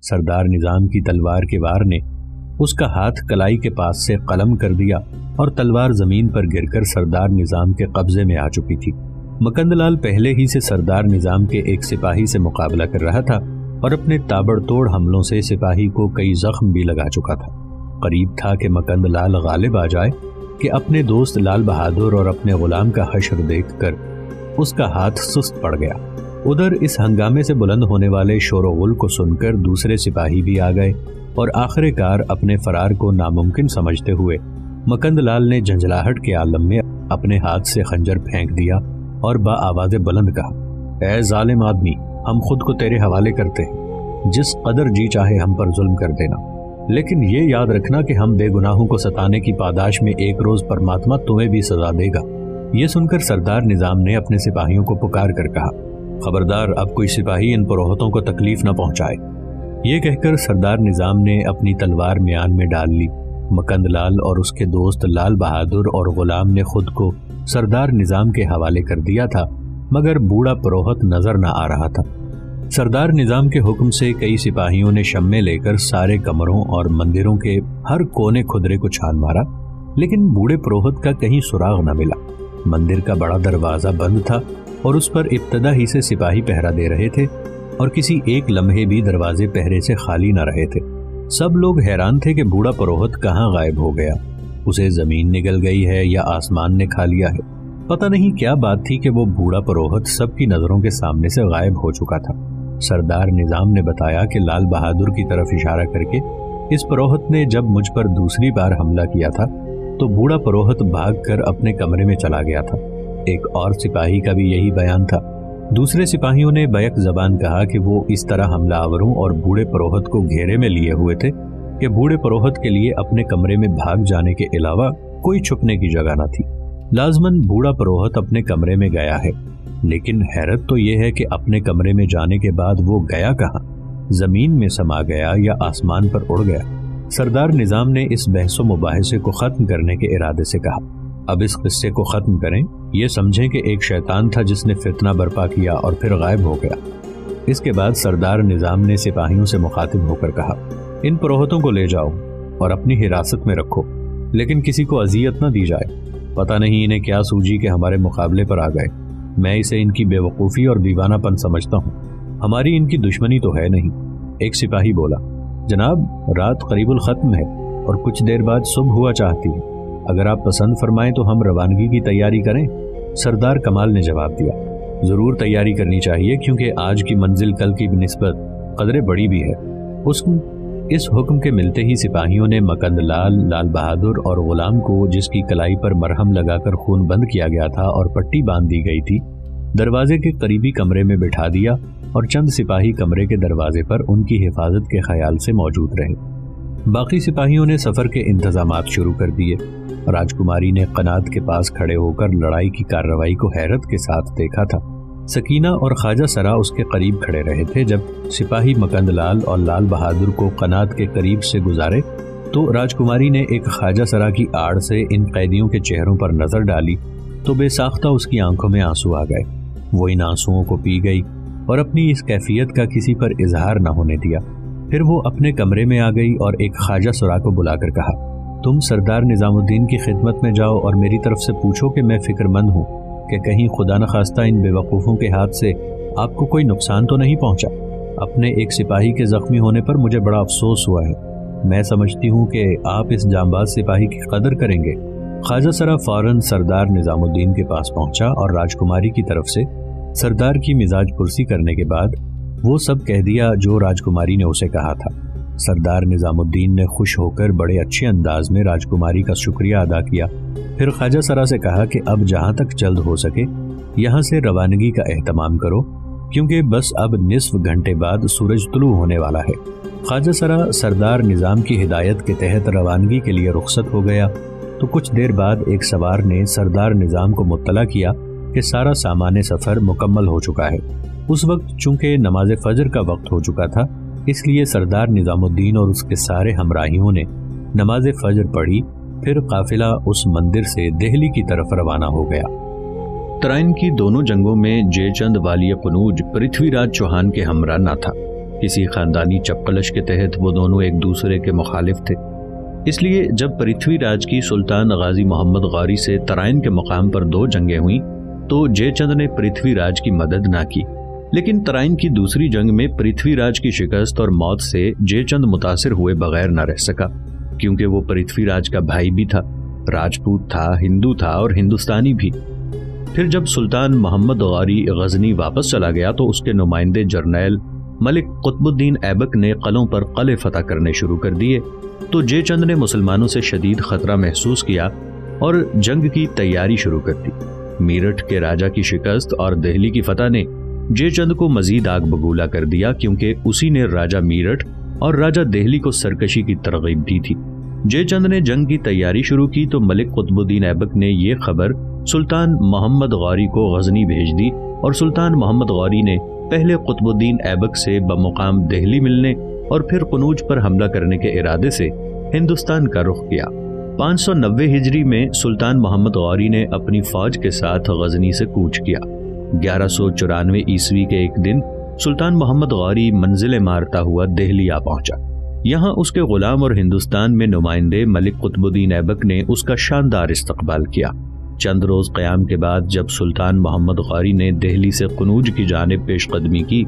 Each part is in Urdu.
سردار نظام کی تلوار کے وار نے اس کا ہاتھ کلائی کے پاس سے قلم کر دیا اور تلوار زمین پر گر کر سردار نظام کے قبضے میں آ چکی تھی۔ مکند لال پہلے ہی سے سردار نظام کے ایک سپاہی سے مقابلہ کر رہا تھا اور اپنے تابڑ توڑ حملوں سے سپاہی کو کئی زخم بھی لگا چکا تھا۔ قریب تھا کہ مکند لال غالب آ جائے کہ اپنے دوست لال بہادر اور اپنے غلام کا حشر دیکھ کر اس کا ہاتھ سست پڑ گیا۔ ادھر اس ہنگامے سے بلند ہونے والے شور و غل کو سن کر دوسرے سپاہی بھی آ گئے اور آخر کار اپنے فرار کو ناممکن سمجھتے ہوئے مکند لال نے جھنجھلاہٹ کے عالم میں اپنے ہاتھ سے خنجر پھینک دیا اور با آواز بلند کہا، اے ظالم آدمی، ہم خود کو تیرے حوالے کرتے ہیں، جس قدر جی چاہے ہم پر ظلم کر دینا، لیکن یہ یاد رکھنا کہ ہم بے گناہوں کو ستانے کی پاداش میں ایک روز پرماتما تمہیں بھی سزا دے گا۔ یہ سن کر سردار نظام نے اپنے سپاہیوں کو پکار کر کہا، خبردار، اب کوئی سپاہی ان پروہتوں کو تکلیف نہ پہنچائے۔ یہ کہہ کر سردار نظام نے اپنی تلوار میان میں ڈال لی۔ مکند لال اور اس کے دوست لال بہادر اور غلام نے خود کو سردار نظام کے حوالے کر دیا تھا، مگر بوڑھا پروہت نظر نہ آ رہا تھا۔ سردار نظام کے حکم سے کئی سپاہیوں نے شمیں لے کر سارے کمروں اور مندروں کے ہر کونے کھدرے کو چھان مارا، لیکن بوڑھے پروہت کا کہیں سراغ نہ ملا۔ مندر کا بڑا دروازہ بند تھا اور اس پر ابتدا ہی سے سپاہی پہرا دے رہے تھے اور کسی ایک لمحے بھی دروازے پہرے سے خالی نہ رہے تھے۔ سب لوگ حیران تھے کہ بوڑھا پروہت کہاں غائب ہو گیا، اسے زمین نگل گئی ہے یا آسمان نے کھا لیا ہے۔ پتہ نہیں کیا بات تھی کہ وہ بوڑھا پروہت سب کی نظروں کے سامنے سے غائب ہو چکا تھا۔ سردار نظام نے بتایا کہ لال بہادر کی طرف اشارہ کر کے اس پروہت نے جب مجھ پر دوسری بار حملہ کیا تھا تو بوڑھا پروہت بھاگ کر اپنے کمرے میں چلا گیا تھا۔ ایک اور سپاہی کا بھی یہی بیان تھا۔ دوسرے سپاہیوں نے بیک زبان کہا کہ وہ اس طرح حملہ آوروں اور بوڑھے پروہت کو گھیرے میں لیے ہوئے تھے کہ بوڑھے پروہت کے لیے اپنے کمرے میں بھاگ جانے کے علاوہ کوئی چھپنے کی جگہ نہ تھی۔ لازماً بوڑھا پروہت اپنے کمرے میں گیا ہے، لیکن حیرت تو یہ ہے کہ اپنے کمرے میں جانے کے بعد وہ گیا کہاں؟ زمین میں سما گیا یا آسمان پر اڑ گیا؟ سردار نظام نے اس بحث و مباحثے کو ختم کرنے کے ارادے سے کہا، اب اس قصے کو ختم کریں، یہ سمجھیں کہ ایک شیطان تھا جس نے فتنہ برپا کیا اور پھر غائب ہو گیا۔ اس کے بعد سردار نظام نے سپاہیوں سے مخاطب ہو کر کہا، ان پروہتوں کو لے جاؤ اور اپنی حراست میں رکھو، لیکن کسی کو اذیت نہ دی جائے۔ پتہ نہیں انہیں کیا سوجی کہ ہمارے مقابلے پر آ گئے، میں اسے ان کی بے وقوفی اور دیوانہ پن سمجھتا ہوں، ہماری ان کی دشمنی تو ہے نہیں۔ ایک سپاہی بولا، جناب رات قریب الختم ہے اور کچھ دیر بعد صبح ہوا چاہتی ہے، اگر آپ پسند فرمائیں تو ہم روانگی کی تیاری کریں۔ سردار کمال نے جواب دیا، ضرور تیاری کرنی چاہیے، کیونکہ آج کی منزل کل کی نسبت قدرے بڑی بھی ہے۔ اس حکم کے ملتے ہی سپاہیوں نے مکند لال، لال بہادر اور غلام کو، جس کی کلائی پر مرہم لگا کر خون بند کیا گیا تھا اور پٹی باندھ دی گئی تھی، دروازے کے قریبی کمرے میں بٹھا دیا اور چند سپاہی کمرے کے دروازے پر ان کی حفاظت کے خیال سے موجود رہے۔ باقی سپاہیوں نے سفر کے انتظامات شروع کر دیے۔ راجکماری نے قنات کے پاس کھڑے ہو کر لڑائی کی کارروائی کو حیرت کے ساتھ دیکھا تھا۔ سکینہ اور خواجہ سرا اس کے قریب کھڑے رہے تھے۔ جب سپاہی مکند لال اور لال بہادر کو قنات کے قریب سے گزارے تو راجکماری نے ایک خواجہ سرا کی آڑ سے ان قیدیوں کے چہروں پر نظر ڈالی تو بے ساختہ اس کی آنکھوں میں آنسو آ گئے۔ وہ ان آنسوؤں کو پی گئی اور اپنی اس کیفیت کا کسی پر اظہار نہ ہونے دیا۔ پھر وہ اپنے کمرے میں آ گئی اور ایک خواجہ سرا کو بلا کر کہا، تم سردار نظام الدین کی خدمت میں جاؤ اور میری طرف سے پوچھو کہ میں فکر مند ہوں کہ کہیں خدا نخواستہ ان بے وقوفوں کے ہاتھ سے آپ کو کوئی نقصان تو نہیں پہنچا۔ اپنے ایک سپاہی کے زخمی ہونے پر مجھے بڑا افسوس ہوا ہے، میں سمجھتی ہوں کہ آپ اس جانباز سپاہی کی قدر کریں گے۔ خواجہ سرا فوراً سردار نظام الدین کے پاس پہنچا اور راجکماری کی طرف سے سردار کی مزاج پرسی کرنے کے بعد وہ سب کہہ دیا جو راجکماری نے اسے کہا تھا۔ سردار نظام الدین نے خوش ہو کر بڑے اچھے انداز میں راجکماری کا شکریہ ادا کیا۔ پھر خواجہ سرا سے کہا کہ اب جہاں تک جلد ہو سکے یہاں سے روانگی کا اہتمام کرو، کیونکہ بس اب نصف گھنٹے بعد سورج طلوع ہونے والا ہے۔ خواجہ سرا سردار نظام کی ہدایت کے تحت روانگی کے لیے رخصت ہو گیا تو کچھ دیر بعد ایک سوار نے سردار نظام کو مطلع کیا کہ سارا سامان سفر مکمل ہو چکا ہے۔ اس وقت چونکہ نماز فجر کا وقت ہو چکا تھا، اس لیے سردار نظام الدین اور اس کے سارے ہمراہیوں نے نماز فجر پڑھی۔ پھر قافلہ اس مندر سے دہلی کی طرف روانہ ہو گیا۔ ترائن کی دونوں جنگوں میں جے چند والی قنوج پرتھوی راج چوہان کے ہمراہ نہ تھا۔ کسی خاندانی چپقلش کے تحت وہ دونوں ایک دوسرے کے مخالف تھے، اس لیے جب پرتھوی راج کی سلطان غازی محمد غوری سے ترائن کے مقام پر 2 جنگیں ہوئیں تو جے چند نے پرتھوی راج کی مدد نہ کی، لیکن ترائن کی دوسری جنگ میں پرتھوی راج کی شکست اور موت سے جے چند متاثر ہوئے بغیر نہ رہ سکا، کیونکہ وہ پرتھوی راج کا بھائی بھی تھا، راجپوت تھا، ہندو تھا اور ہندوستانی بھی۔ پھر جب سلطان محمد غوری غزنی واپس چلا گیا تو اس کے نمائندے جرنیل ملک قطب الدین ایبک نے قلعوں پر قلعے فتح کرنے شروع کر دیے، تو جے چند نے مسلمانوں سے شدید خطرہ محسوس کیا اور جنگ کی تیاری شروع کر دی۔ میرٹھ کے راجہ کی شکست اور دہلی کی فتح نے جے چند کو مزید آگ بگولا کر دیا، کیونکہ اسی نے راجہ میرٹھ اور راجہ دہلی کو سرکشی کی ترغیب دی تھی۔ جے چند نے جنگ کی تیاری شروع کی تو ملک قطب الدین ایبک نے یہ خبر سلطان محمد غوری کو غزنی بھیج دی، اور سلطان محمد غوری نے پہلے قطب الدین ایبک سے بمقام دہلی ملنے اور پھر قنوج پر حملہ کرنے کے ارادے سے ہندوستان کا رخ کیا۔ 590 ہجری میں سلطان محمد غوری نے اپنی فوج کے ساتھ غزنی سے کوچ کیا۔ 1194 عیسوی کے ایک دن سلطان محمد غوری منزل مارتا ہوا دہلی آ پہنچا۔ یہاں اس کے غلام اور ہندوستان میں نمائندے ملک قطب الدین ایبک نے اس کا شاندار استقبال کیا۔ چند روز قیام کے بعد جب سلطان محمد غوری نے دہلی سے قنوج کی جانب پیش قدمی کی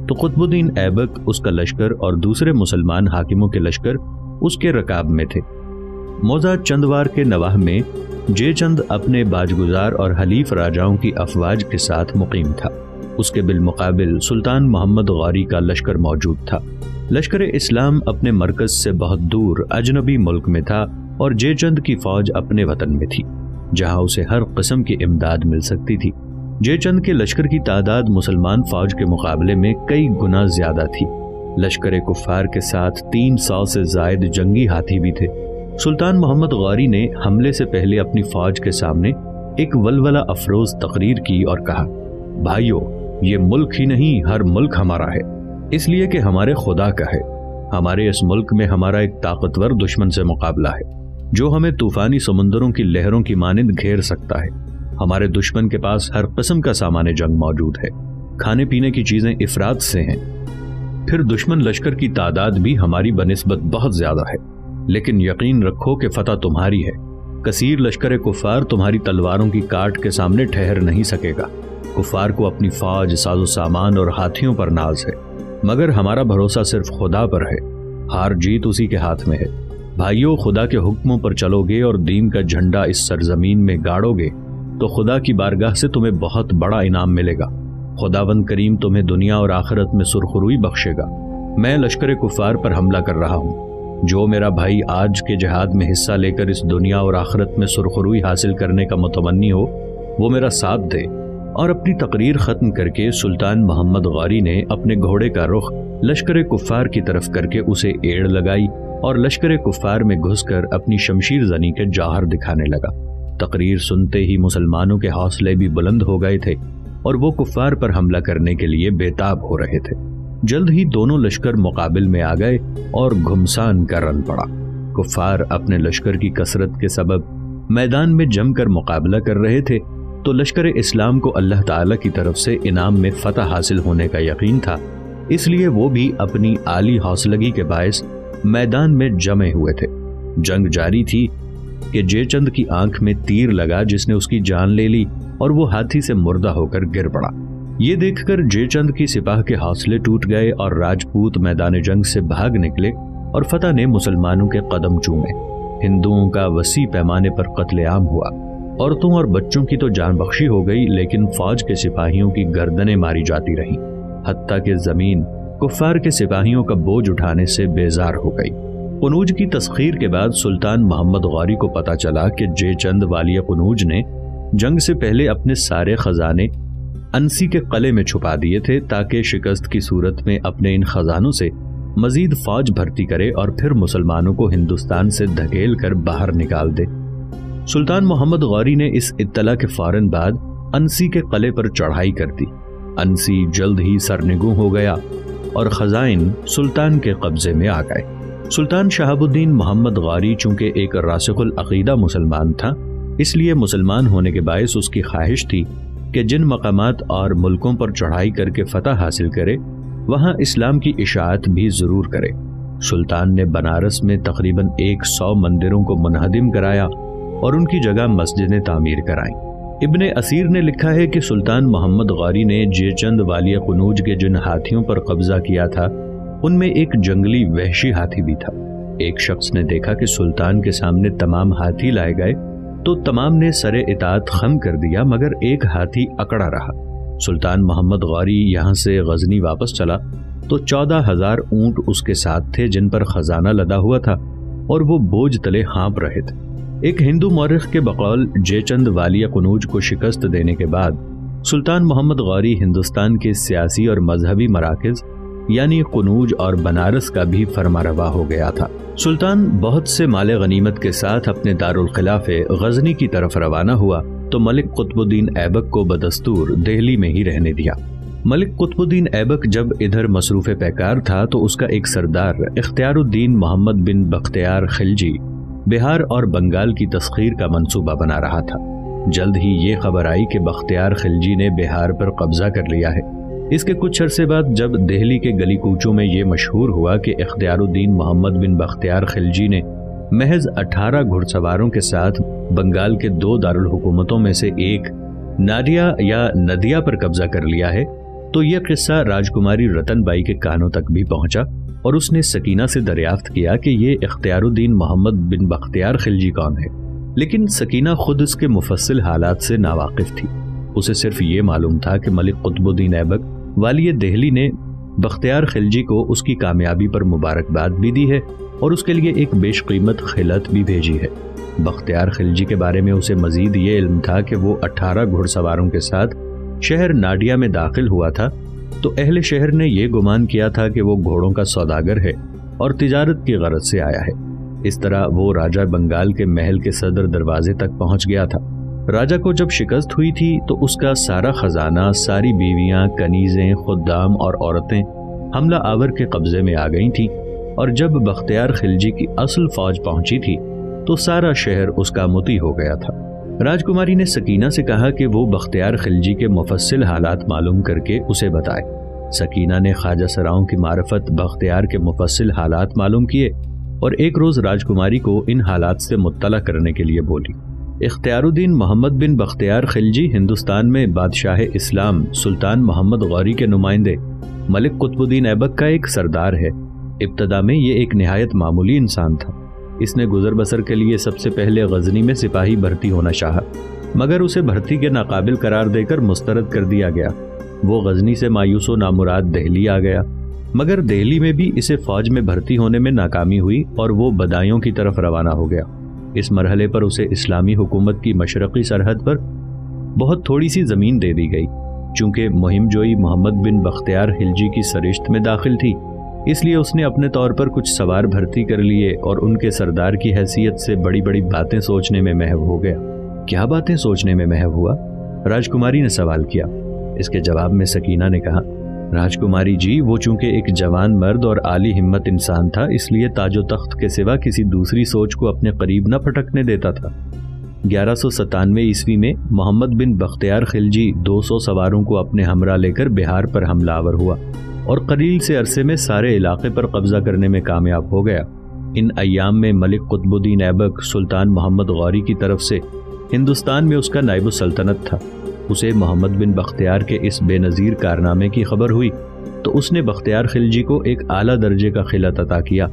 تو قطب الدین ایبک، اس کا لشکر اور دوسرے مسلمان حاکموں کے لشکر اس کے رکاب میں تھے۔ موضع چندوار کے نواح میں جے چند اپنے باجگزار اور حلیف راجاؤں کی افواج کے ساتھ مقیم تھا۔ اس کے بالمقابل سلطان محمد غوری کا لشکر موجود تھا۔ لشکر اسلام اپنے مرکز سے بہت دور اجنبی ملک میں تھا اور جے چند کی فوج اپنے وطن میں تھی، جہاں اسے ہر قسم کی امداد مل سکتی تھی۔ جے چند کے لشکر کی تعداد مسلمان فوج کے مقابلے میں کئی گنا زیادہ تھی۔ لشکر کفار کے ساتھ 300 سے زائد جنگی ہاتھی بھی تھے۔ سلطان محمد غوری نے حملے سے پہلے اپنی فوج کے سامنے ایک ولولہ افروز تقریر کی اور کہا، بھائیو، یہ ملک ہی نہیں، ہر ملک ہمارا ہے، اس لیے کہ ہمارے خدا کا ہے۔ ہمارے اس ملک میں ہمارا ایک طاقتور دشمن سے مقابلہ ہے، جو ہمیں طوفانی سمندروں کی لہروں کی مانند گھیر سکتا ہے۔ ہمارے دشمن کے پاس ہر قسم کا سامان جنگ موجود ہے، کھانے پینے کی چیزیں افراط سے ہیں۔ پھر دشمن لشکر کی تعداد بھی ہماری بنسبت بہت زیادہ ہے، لیکن یقین رکھو کہ فتح تمہاری ہے۔ کثیر لشکر کفار تمہاری تلواروں کی کاٹ کے سامنے ٹھہر نہیں سکے گا۔ کفار کو اپنی فوج، ساز و سامان اور ہاتھیوں پر ناز ہے، مگر ہمارا بھروسہ صرف خدا پر ہے۔ ہار جیت اسی کے ہاتھ میں ہے۔ بھائیو، خدا کے حکموں پر چلو گے اور دین کا جھنڈا اس سرزمین میں گاڑو گے تو خدا کی بارگاہ سے تمہیں بہت بڑا انعام ملے گا۔ خداوند کریم تمہیں دنیا اور آخرت میں سرخروئی بخشے گا۔ میں لشکر کفار پر حملہ کر رہا ہوں۔ جو میرا بھائی آج کے جہاد میں حصہ لے کر اس دنیا اور آخرت میں سرخروئی حاصل کرنے کا متمنی ہو، وہ میرا ساتھ دے۔ اور اپنی تقریر ختم کر کے سلطان محمد غوری نے اپنے گھوڑے کا رخ لشکر کفار کی طرف کر کے اسے ایڑ لگائی اور لشکر کفار میں گھس کر اپنی شمشیر زنی کے جوہر دکھانے لگا۔ تقریر سنتے ہی مسلمانوں کے حوصلے بھی بلند ہو گئے تھے اور وہ کفار پر حملہ کرنے کے لیے بےتاب ہو رہے تھے۔ جلد ہی دونوں لشکر مقابل میں آ گئے اور گھمسان کا رن پڑا۔ کفار اپنے لشکر کی کثرت کے سبب میدان میں جم کر مقابلہ کر رہے تھے، تو لشکر اسلام کو اللہ تعالیٰ کی طرف سے انعام میں فتح حاصل ہونے کا یقین تھا، اس لیے وہ بھی اپنی عالی حوصلگی کے باعث میدان میں جمے ہوئے تھے۔ جنگ جاری تھی کہ جے چند کی آنکھ میں تیر لگا جس نے اس کی جان لے لی اور وہ ہاتھی سے مردہ ہو کر گر پڑا۔ یہ دیکھ کر جے چند کی سپاہ کے حوصلے ٹوٹ گئے اور راجپوت میدان جنگ سے بھاگ نکلے اور فتح نے مسلمانوں کے قدم چومے۔ ہندوؤں کا وسیع پیمانے پر قتل عام ہوا۔ عورتوں اور بچوں کی تو جان بخشی ہو گئی، لیکن فوج کے سپاہیوں کی گردنیں ماری جاتی رہیں، حتیٰ کہ زمین کفار کے سپاہیوں کا بوجھ اٹھانے سے بیزار ہو گئی۔ قنوج کی تسخیر کے بعد سلطان محمد غوری کو پتا چلا کہ جے چند والی قنوج نے جنگ سے پہلے اپنے سارے خزانے انسی کے قلعے میں چھپا دیے تھے، تاکہ شکست کی صورت میں اپنے ان خزانوں سے مزید فوج بھرتی کرے اور پھر مسلمانوں کو ہندوستان سے دھکیل کر باہر نکال دے۔ سلطان محمد غوری نے اس اطلاع کے فوراً بعد انسی کے قلعے پر چڑھائی کر دی۔ انسی جلد ہی سرنگوں ہو گیا اور خزائن سلطان کے قبضے میں آ گئے۔ سلطان شہاب الدین محمد غوری چونکہ ایک راسخ العقیدہ مسلمان تھا، اس لیے مسلمان ہونے کے باعث اس کی خواہش تھی کہ جن مقامات اور ملکوں پر چڑھائی کر کے فتح حاصل کرے وہاں اسلام کی اشاعت بھی ضرور کرے۔ سلطان نے بنارس میں تقریباً 100 مندروں کو منہدم کرایا اور ان کی جگہ مسجدیں تعمیر کرائیں۔ ابن اسیر نے لکھا ہے کہ سلطان محمد غوری نے جے چند والی قنوج کے جن ہاتھیوں پر قبضہ کیا تھا ان میں ایک جنگلی وحشی ہاتھی بھی تھا۔ ایک شخص نے دیکھا کہ سلطان کے سامنے تمام ہاتھی لائے گئے تو تمام نے سر اطاعت خم کر دیا، مگر ایک ہاتھی اکڑا رہا۔ سلطان محمد غوری یہاں سے غزنی واپس چلا تو 14,000 اونٹ اس کے ساتھ تھے جن پر خزانہ لدا ہوا تھا اور وہ بوجھ تلے ہانپ رہے تھے۔ ایک ہندو مورخ کے بقول جے چند والی قنوج کو شکست دینے کے بعد سلطان محمد غوری ہندوستان کے سیاسی اور مذہبی مراکز یعنی قنوج اور بنارس کا بھی فرمانروا ہو گیا تھا۔ سلطان بہت سے مال غنیمت کے ساتھ اپنے دارالخلافے غزنی کی طرف روانہ ہوا تو ملک قطب الدین ایبک کو بدستور دہلی میں ہی رہنے دیا۔ ملک قطب الدین ایبک جب ادھر مصروف پیکار تھا تو اس کا ایک سردار اختیار الدین محمد بن بختیار خلجی بہار اور بنگال کی تسخیر کا منصوبہ بنا رہا تھا۔ جلد ہی یہ خبر آئی کہ بختیار خلجی نے بہار پر قبضہ کر لیا ہے۔ اس کے کچھ عرصے بعد جب دہلی کے گلی کوچوں میں یہ مشہور ہوا کہ اختیار الدین محمد بن بختیار خلجی نے محض 18 گھڑ سواروں کے ساتھ بنگال کے 2 دارالحکومتوں میں سے ایک نادیا یا ندیا پر قبضہ کر لیا ہے تو یہ قصہ راجکماری رتن بائی کے کانوں تک بھی پہنچا اور اس نے سکینہ سے دریافت کیا کہ یہ اختیار الدین محمد بن بختیار خلجی کون ہے، لیکن سکینہ خود اس کے مفصل حالات سے ناواقف تھی۔ اسے صرف یہ معلوم تھا کہ ملک قطب الدین ایبک والی دہلی نے بختیار خلجی کو اس کی کامیابی پر مبارکباد بھی دی ہے اور اس کے لیے ایک بیش قیمت خلعت بھی بھیجی ہے۔ بختیار خلجی کے بارے میں اسے مزید یہ علم تھا کہ وہ 18 گھڑ سواروں کے ساتھ شہر ناڈیا میں داخل ہوا تھا تو اہل شہر نے یہ گمان کیا تھا کہ وہ گھوڑوں کا سوداگر ہے اور تجارت کی غرض سے آیا ہے۔ اس طرح وہ راجہ بنگال کے محل کے صدر دروازے تک پہنچ گیا تھا۔ راجہ کو جب شکست ہوئی تھی تو اس کا سارا خزانہ، ساری بیویاں، کنیزیں، خدام اور عورتیں حملہ آور کے قبضے میں آ گئی تھیں، اور جب بختیار خلجی کی اصل فوج پہنچی تھی تو سارا شہر اس کا مطیع ہو گیا تھا۔ راجکماری نے سکینہ سے کہا کہ وہ بختیار خلجی کے مفصل حالات معلوم کر کے اسے بتائے۔ سکینہ نے خواجہ سراؤں کی معرفت بختیار کے مفصل حالات معلوم کیے اور ایک روز راجکماری کو ان حالات سے مطلع کرنے کے لیے بولی۔ اختیار الدین محمد بن بختیار خلجی ہندوستان میں بادشاہ اسلام سلطان محمد غوری کے نمائندے ملک قطب الدین ایبک کا ایک سردار ہے۔ ابتدا میں یہ ایک نہایت معمولی انسان تھا۔ اس نے گزر بسر کے لیے سب سے پہلے غزنی میں سپاہی بھرتی ہونا چاہا، مگر اسے بھرتی کے ناقابل قرار دے کر مسترد کر دیا گیا۔ وہ غزنی سے مایوس و نامراد دہلی آ گیا، مگر دہلی میں بھی اسے فوج میں بھرتی ہونے میں ناکامی ہوئی اور وہ بدایوں کی طرف روانہ ہو گیا۔ اس مرحلے پر اسے اسلامی حکومت کی مشرقی سرحد پر بہت تھوڑی سی زمین دے دی گئی۔ چونکہ مہم جوئی محمد بن بختیار خلجی کی سرشت میں داخل تھی، اس لیے اس نے اپنے طور پر کچھ سوار بھرتی کر لیے اور ان کے سردار کی حیثیت سے بڑی بڑی باتیں سوچنے میں محو ہو گیا۔ کیا باتیں سوچنے میں محو ہوا؟ راجکماری نے سوال کیا۔ اس کے جواب میں سکینہ نے کہا، راجکماری جی، وہ چونکہ ایک جوان مرد اور عالی ہمت انسان تھا، اس لیے تاج و تخت کے سوا کسی دوسری سوچ کو اپنے قریب نہ پھٹکنے دیتا تھا۔ 1197 عیسوی میں محمد بن بختیار خلجی 200 سواروں کو اپنے ہمراہ لے کر بہار پر حملہ آور ہوا اور قلیل سے عرصے میں سارے علاقے پر قبضہ کرنے میں کامیاب ہو گیا۔ ان ایام میں ملک قطب الدین ایبک سلطان محمد غوری کی طرف سے ہندوستان میں اس کا نائب السلطنت تھا۔ اسے محمد بن بختیار کے اس بے نظیر کارنامے کی خبر ہوئی تو اس نے بختیار خلجی کو ایک اعلیٰ درجے کا خلعت عطا کیا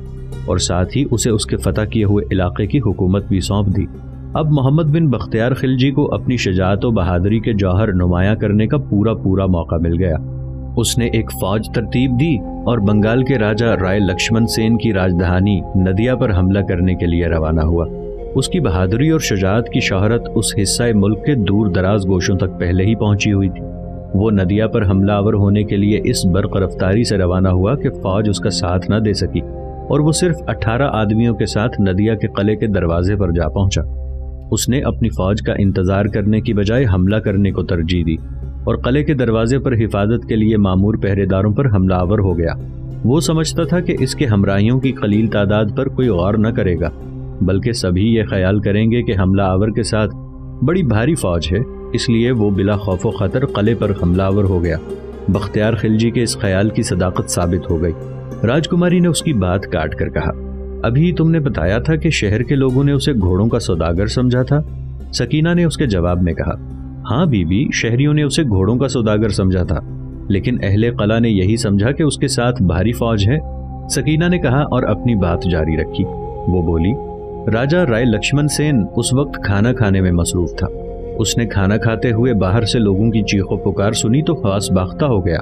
اور ساتھ ہی اسے اس کے فتح کیے ہوئے علاقے کی حکومت بھی سونپ دی۔ اب محمد بن بختیار خلجی کو اپنی شجاعت و بہادری کے جوہر نمایاں کرنے کا پورا موقع مل گیا۔ اس نے ایک فوج ترتیب دی اور بنگال کے راجہ رائے لکشمن سین کی راجدھانی ندیا پر حملہ کرنے کے لیے روانہ ہوا۔ اس کی بہادری اور شجاعت کی شہرت اس حصہ ملک کے دور دراز گوشوں تک پہلے ہی پہنچی ہوئی تھی۔ وہ ندیا پر حملہ آور ہونے کے لیے اس برق رفتاری سے روانہ ہوا کہ فوج اس کا ساتھ نہ دے سکی اور وہ صرف 18 آدمیوں کے ساتھ ندیا کے قلعے کے دروازے پر جا پہنچا۔ اس نے اپنی فوج کا انتظار کرنے کی بجائے حملہ کرنے کو ترجیح دی اور قلعے کے دروازے پر حفاظت کے لیے مامور پہرے داروں پر حملہ آور ہو گیا۔ وہ سمجھتا تھا کہ اس کے ہمراہیوں کی قلیل تعداد پر کوئی غور نہ کرے گا، بلکہ سبھی یہ خیال کریں گے کہ حملہ آور کے ساتھ بڑی بھاری فوج ہے، اس لیے وہ بلا خوف و خطر قلعے پر حملہ آور ہو گیا۔ بختیار خلجی کے اس خیال کی صداقت ثابت ہو گئی۔ راجکماری نے اس کی بات کاٹ کر کہا، ابھی تم نے بتایا تھا کہ شہر کے لوگوں نے اسے گھوڑوں کا سوداگر سمجھا تھا؟ سکینہ نے اس کے جواب میں کہا، ہاں بی بی، شہریوں نے اسے گھوڑوں کا سوداگر سمجھا تھا، لیکن اہل قلعہ نے یہی سمجھا کہ اس کے ساتھ بھاری فوج ہے۔ سکینہ نے کہا اور اپنی بات جاری رکھی۔ وہ بولی، راجہ رائے لکشمن سین اس وقت کھانا کھانے میں مصروف تھا۔ اس نے کھانا کھاتے ہوئے باہر سے لوگوں کی چیخ و پکار سنی تو خاص باختہ ہو گیا،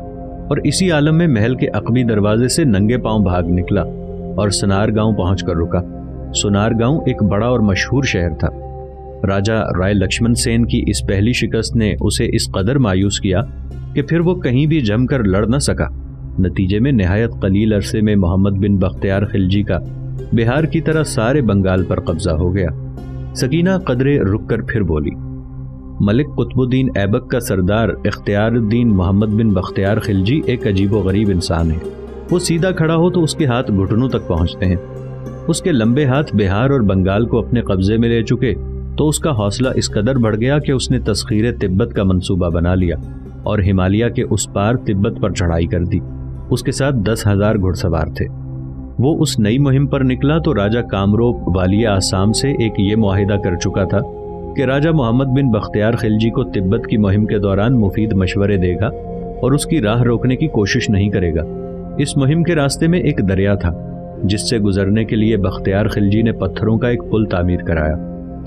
اور اسی عالم میں محل کے عقبی دروازے سے ننگے پاؤں بھاگ نکلا اور سنار گاؤں پہنچ کر رکا۔ سنار گاؤں ایک بڑا اور مشہور شہر تھا۔ راجہ رائے لکشمن سین کی اس پہلی شکست نے اسے اس قدر مایوس کیا کہ پھر وہ کہیں بھی جم کر لڑ نہ سکا۔ نتیجے میں نہایت قلیل عرصے میں محمد بن بختیار خلجی کا بہار کی طرح سارے بنگال پر قبضہ ہو گیا۔ سکینہ قدرے رک کر پھر بولی، ملک قطب الدین ایبک کا سردار اختیار الدین محمد بن بختیار خلجی ایک عجیب و غریب انسان ہے۔ وہ سیدھا کھڑا ہو تو اس کے ہاتھ گھٹنوں تک پہنچتے ہیں۔ اس کے لمبے ہاتھ بہار اور بنگال کو اپنے قبضے میں لے چکے تو اس کا حوصلہ اس قدر بڑھ گیا کہ اس نے تسخیر تبت کا منصوبہ بنا لیا اور ہمالیہ کے اس پار تبت پر چڑھائی کر دی۔ اس کے ساتھ 10,000 گھڑ سوار تھے۔ وہ اس نئی مہم پر نکلا تو راجہ کامروپ والی آسام سے ایک یہ معاہدہ کر چکا تھا کہ راجہ محمد بن بختیار خلجی کو تبت کی مہم کے دوران مفید مشورے دے گا اور اس کی راہ روکنے کی کوشش نہیں کرے گا۔ اس مہم کے راستے میں ایک دریا تھا جس سے گزرنے کے لیے بختیار خلجی نے پتھروں کا ایک پل تعمیر کرایا،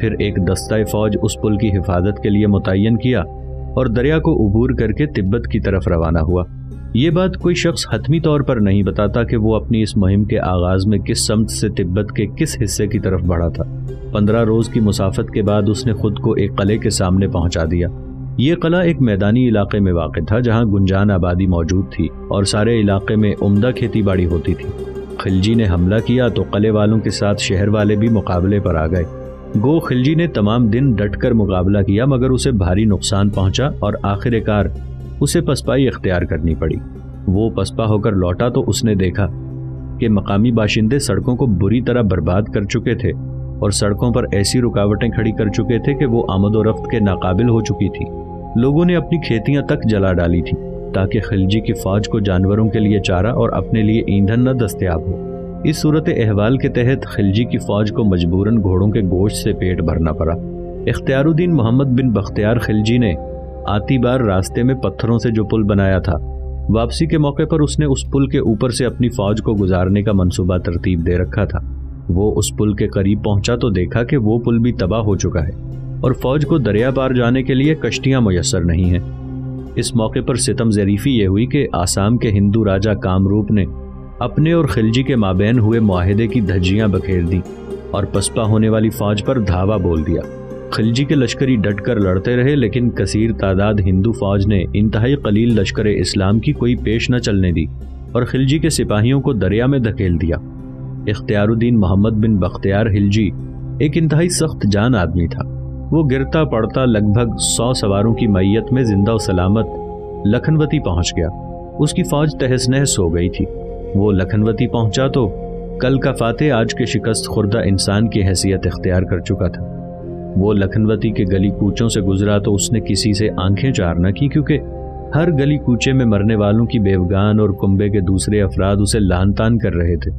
پھر ایک دستہ فوج اس پل کی حفاظت کے لیے متعین کیا اور دریا کو عبور کر کے تبت کی طرف روانہ ہوا۔ یہ بات کوئی شخص حتمی طور پر نہیں بتاتا کہ وہ اپنی اس مہم کے آغاز میں کس سمت سے تبت کے کس حصے کی طرف بڑھا تھا۔ 15 روز کی مسافت کے بعد اس نے خود کو ایک قلعے کے سامنے پہنچا دیا۔ یہ قلعہ ایک میدانی علاقے میں واقع تھا جہاں گنجان آبادی موجود تھی اور سارے علاقے میں عمدہ کھیتی باڑی ہوتی تھی۔ خلجی نے حملہ کیا تو قلعے والوں کے ساتھ شہر والے بھی مقابلے پر آ گئے۔ گو خلجی نے تمام دن ڈٹ کر مقابلہ کیا مگر اسے بھاری نقصان پہنچا اور آخر کار اسے پسپائی اختیار کرنی پڑی۔ وہ پسپا ہو کر لوٹا تو اس نے دیکھا کہ مقامی باشندے سڑکوں کو بری طرح برباد کر چکے تھے اور سڑکوں پر ایسی رکاوٹیں کھڑی کر چکے تھے کہ وہ آمد و رفت کے ناقابل ہو چکی تھی۔ لوگوں نے اپنی کھیتیاں تک جلا ڈالی تھی تاکہ خلجی کی فوج کو جانوروں کے لیے چارہ اور اپنے لیے ایندھن نہ دستیاب ہو۔ اس صورت احوال کے تحت خلجی کی فوج کو مجبوراً گھوڑوں کے گوشت سے پیٹ بھرنا پڑا۔ اختیار الدین محمد بن بختیار خلجی نے آتی بار راستے میں پتھروں سے جو پل بنایا تھا، واپسی کے موقع پر اس نے اس پل کے اوپر سے اپنی فوج کو گزارنے کا منصوبہ ترتیب دے رکھا تھا۔ وہ اس پل کے قریب پہنچا تو دیکھا کہ وہ پل بھی تباہ ہو چکا ہے اور فوج کو دریا پار جانے کے لیے کشتیاں میسر نہیں ہیں۔ اس موقع پر ستم ظریفی یہ ہوئی کہ آسام کے ہندو راجہ کامروپ نے اپنے اور خلجی کے مابین ہوئے معاہدے کی دھجیاں بکھیر دیں اور پسپا ہونے والی فوج پر دھاوا بول دیا۔ خلجی کے لشکری ڈٹ کر لڑتے رہے لیکن کثیر تعداد ہندو فوج نے انتہائی قلیل لشکر اسلام کی کوئی پیش نہ چلنے دی اور خلجی کے سپاہیوں کو دریا میں دھکیل دیا۔ اختیار الدین محمد بن بختیار خلجی ایک انتہائی سخت جان آدمی تھا۔ وہ گرتا پڑتا لگ بھگ 100 سواروں کی میت میں زندہ و سلامت لکھنوتی پہنچ گیا۔ اس کی فوج تہس نہس ہو گئی تھی۔ وہ لکھنوتی پہنچا تو کل کا فاتح آج کے شکست خوردہ انسان کی حیثیت اختیار کر چکا تھا۔ وہ لکھنوتی کے گلی کوچوں سے گزرا تو اس نے کسی سے آنکھیں چار نہ کی کیونکہ ہر گلی کوچے میں مرنے والوں کی بیوگان اور کنبے کے دوسرے افراد اسے لان تان کر رہے تھے۔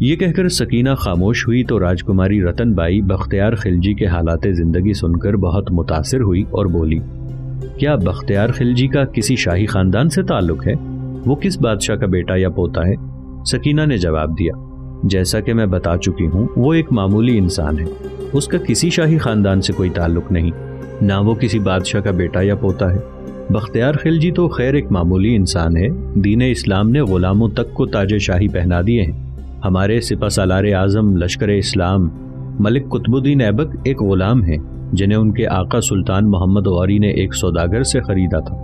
یہ کہہ کر سکینہ خاموش ہوئی تو راجکماری رتن بائی بختیار خلجی کے حالات زندگی سن کر بہت متاثر ہوئی اور بولی، کیا بختیار خلجی کا کسی شاہی خاندان سے تعلق ہے؟ وہ کس بادشاہ کا بیٹا یا پوتا ہے؟ سکینہ نے جواب دیا، جیسا کہ میں بتا چکی ہوں وہ ایک معمولی انسان ہے، اس کا کسی شاہی خاندان سے کوئی تعلق نہیں، نہ وہ کسی بادشاہ کا بیٹا یا پوتا ہے۔ بختیار خلجی تو خیر ایک معمولی انسان ہے، دین اسلام نے غلاموں تک کو تاج شاہی پہنا دیے ہیں۔ ہمارے سپہ سالار اعظم لشکر اسلام ملک قطب الدین ایبک ایک غلام ہیں جنہیں ان کے آقا سلطان محمد غوری نے ایک سوداگر سے خریدا تھا۔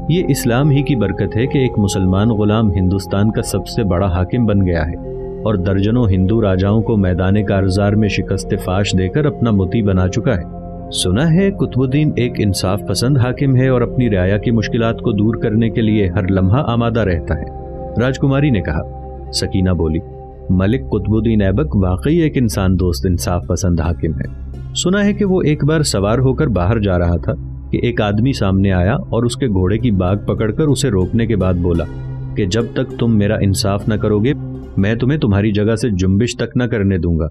یہ اسلام ہی کی برکت ہے کہ ایک مسلمان غلام ہندوستان کا سب سے بڑا حاکم بن گیا ہے اور درجنوں ہندو راجاؤں کو میدان کارزار میں شکست فاش دے کر اپنا مطیع بنا چکا ہے۔ سنا ہے قطب الدین ایک انصاف پسند حاکم ہے اور اپنی رعایا کی مشکلات کو دور کرنے کے لیے ہر لمحہ آمادہ رہتا ہے۔ راجکماری نے کہا۔ سکینہ بولی، ملک قطب الدین ایبک واقعی ایک انسان دوست انصاف پسند حاکم ہے۔ سنا ہے کہ وہ ایک بار سوار ہو کر باہر جا رہا تھا کہ ایک آدمی سامنے آیا اور اس کے گھوڑے کی باگ پکڑ کر اسے روکنے کے بعد بولا کہ جب تک تم میرا انصاف نہ کرو گے میں تمہیں تمہاری جگہ سے جنبش تک نہ کرنے دوں گا۔